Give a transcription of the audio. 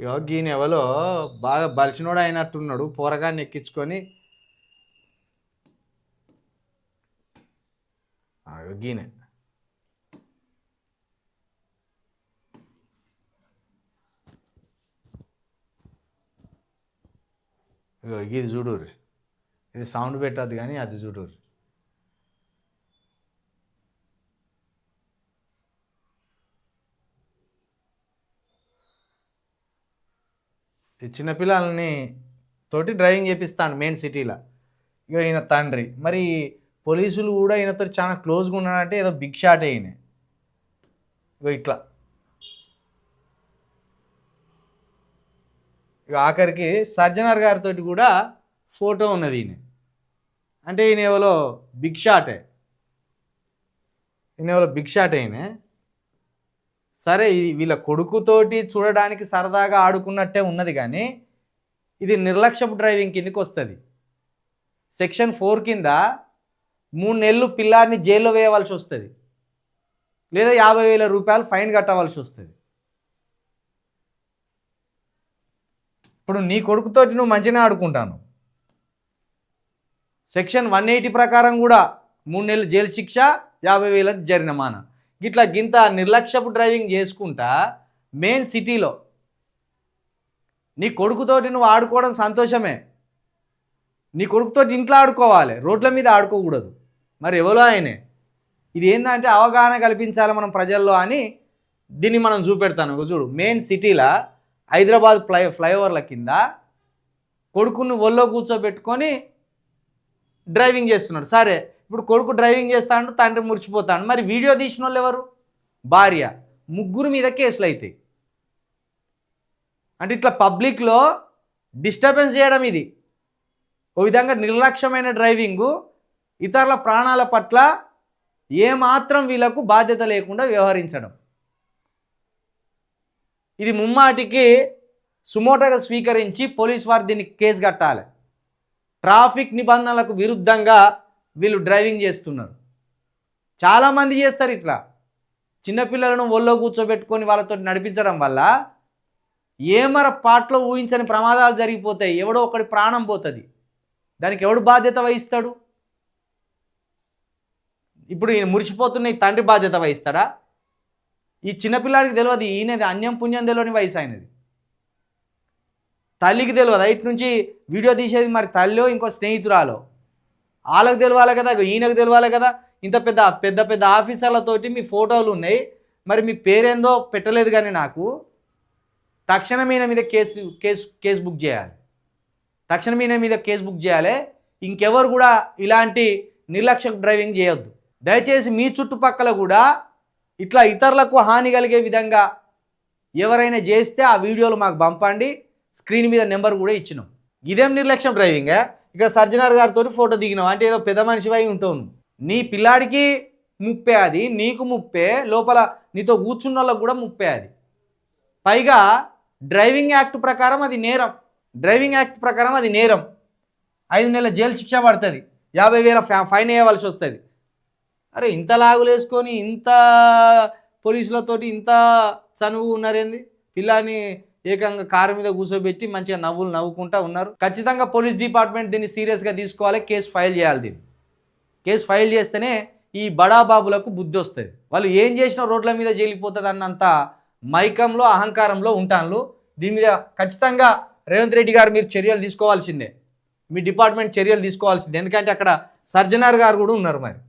ఇగో గీన ఎవలో బాగా బలిసినోడు అయినట్టున్నాడు పోరగాన్ని ఎక్కించుకొని గీనే ఇగో ఇది చూడుర్రి, ఇది సౌండ్ పెట్టద్దు కానీ అది చూడుర్రి. ఈ చిన్నపిల్లల్ని తోటి డ్రైవింగ్ చేపిస్తాను మెయిన్ సిటీలో. ఇక ఈయన తండ్రి మరి పోలీసులు కూడా ఈయనతో చాలా క్లోజ్గా ఉన్నాడంటే ఏదో బిగ్ షాట్ అయిన. ఇక ఇట్లా ఇక ఆఖరికి సర్జనర్ గారితో కూడా ఫోటో ఉన్నది ఈయన. అంటే ఈయన ఎవరో బిగ్ షాటే, ఈయన ఎవరో బిగ్ షాట్ అయిన. సరే వీళ్ళ కొడుకుతోటి చూడడానికి సరదాగా ఆడుకున్నట్టే ఉన్నది కానీ ఇది నిర్లక్ష్యపు డ్రైవింగ్ కిందకి వస్తుంది. సెక్షన్ 4 కింద 3 నెలలు పిల్లాడిని జైల్లో వేయవలసి వస్తుంది, లేదా 50,000 రూపాయలు ఫైన్ కట్టవలసి వస్తుంది. ఇప్పుడు నీ కొడుకుతోటి నువ్వు మంచిగా ఆడుకుంటాను, సెక్షన్ 180 ప్రకారం కూడా 3 నెలలు జైలు శిక్ష, 50,000 జరిమానా. గిట్లా గింత నిర్లక్ష్యపు డ్రైవింగ్ చేసుకుంటా మెయిన్ సిటీలో నీ కొడుకుతోటి నువ్వు ఆడుకోవడం సంతోషమే, నీ కొడుకుతోటి ఇంట్లో ఆడుకోవాలి, రోడ్ల మీద ఆడుకోకూడదు. మరి ఎవరో ఆయనే. ఇది ఏంటంటే అవగాహన కల్పించాలి మనం ప్రజల్లో అని దీన్ని మనం చూపెడతాను. చూడు, మెయిన్ సిటీలో హైదరాబాద్ ఫ్లైఓవర్ల కింద కొడుకుని ఒళ్ళో కూర్చోబెట్టుకొని డ్రైవింగ్ చేస్తున్నాడు. సరే, ఇప్పుడు కొడుకు డ్రైవింగ్ చేస్తాడు, తండ్రి మురిచిపోతాడు. మరి వీడియో తీసిన వాళ్ళు ఎవరు? భార్య. ముగ్గురు మీద కేసులు అవుతాయి. అంటే ఇట్లా పబ్లిక్లో డిస్టర్బెన్స్ చేయడం ఇది ఓ విధంగా నిర్లక్ష్యమైన డ్రైవింగు, ఇతరుల ప్రాణాల పట్ల ఏమాత్రం వీళ్ళకు బాధ్యత లేకుండా వ్యవహరించడం. ఇది ముమ్మాటికి సుమోటోగా స్వీకరించి పోలీసు వారు దీన్ని కేసు కట్టాలి. ట్రాఫిక్ నిబంధనలకు విరుద్ధంగా వీళ్ళు డ్రైవింగ్ చేస్తున్నారు. చాలామంది చేస్తారు ఇట్లా. చిన్నపిల్లలను ఒళ్ళో కూర్చోబెట్టుకొని వాళ్ళతో నడిపించడం వల్ల ఏమర పాటలో ఊహించని ప్రమాదాలు జరిగిపోతాయి. ఎవడో ఒకటి ప్రాణం పోతుంది. దానికి ఎవడు బాధ్యత వహిస్తాడు? ఇప్పుడు ఈయన మురిచిపోతున్న ఈ తండ్రి బాధ్యత వహిస్తాడా? ఈ చిన్నపిల్లాడికి తెలియదు, ఈయనది అన్యం పుణ్యం తెలియని వయసు అయినది. తల్లికి తెలియదు, ఇటు నుంచి వీడియో తీసేది మరి తల్లో ఇంకో స్నేహితురాలో, వాళ్ళకి తెలియాలి కదా, ఈయనకు తెలియాలి కదా. ఇంత పెద్ద పెద్ద ఆఫీసర్లతోటి మీ ఫోటోలు ఉన్నాయి, మరి మీ పేరేందో పెట్టలేదు. కానీ నాకు తక్షణం ఈయన మీద కేసు బుక్ చేయాలి, తక్షణం ఈయన మీద కేసు బుక్ చేయాలి. ఇంకెవరు కూడా ఇలాంటి నిర్లక్ష్య డ్రైవింగ్ చేయొద్దు. దయచేసి మీ చుట్టుపక్కల కూడా ఇట్లా ఇతరులకు హాని కలిగే విధంగా ఎవరైనా చేస్తే ఆ వీడియోలు మాకు పంపండి. స్క్రీన్ మీద నెంబర్ కూడా ఇచ్చినాం. ఇదేం నిర్లక్ష్యం డ్రైవింగే? ఇక్కడ సర్జనర్ గారితో ఫోటో దిగినావు అంటే ఏదో పెద్ద మనిషివై ఉంటావు. నీ పిల్లాడికి ముప్పే, అది నీకు ముప్పే, లోపల నీతో కూర్చున్న వాళ్ళకు కూడా ముప్పే. అది పైగా డ్రైవింగ్ యాక్ట్ ప్రకారం అది నేరం. డ్రైవింగ్ యాక్ట్ ప్రకారం అది నేరం. 5 నెలల జైలు శిక్ష పడుతుంది, 50,000 ఫైన్ వేయవలసి వస్తుంది. అరే, ఇంత లాగులేసుకొని ఇంత పోలీసులతోటి ఇంత చనువు ఉన్నారేంది? పిల్లాని ఏకంగా కారు మీద కూర్చోబెట్టి మంచిగా నవ్వుకుంటా ఉన్నారు. ఖచ్చితంగా పోలీస్ డిపార్ట్మెంట్ దీన్ని సీరియస్గా తీసుకోవాలి, కేసు ఫైల్ చేయాలి. దీన్ని కేసు ఫైల్ చేస్తేనే ఈ బడాబాబులకు బుద్ధి వస్తుంది. వాళ్ళు ఏం చేసినా రోడ్ల మీద జైలిపోతుంది అన్నంత మైకంలో అహంకారంలో ఉంటాను. దీని మీద ఖచ్చితంగా రేవంత్ రెడ్డి గారు మీరు చర్యలు తీసుకోవాల్సిందే, మీ డిపార్ట్మెంట్ చర్యలు తీసుకోవాల్సిందే. ఎందుకంటే అక్కడ సర్జనర్ గారు కూడా ఉన్నారు. మరి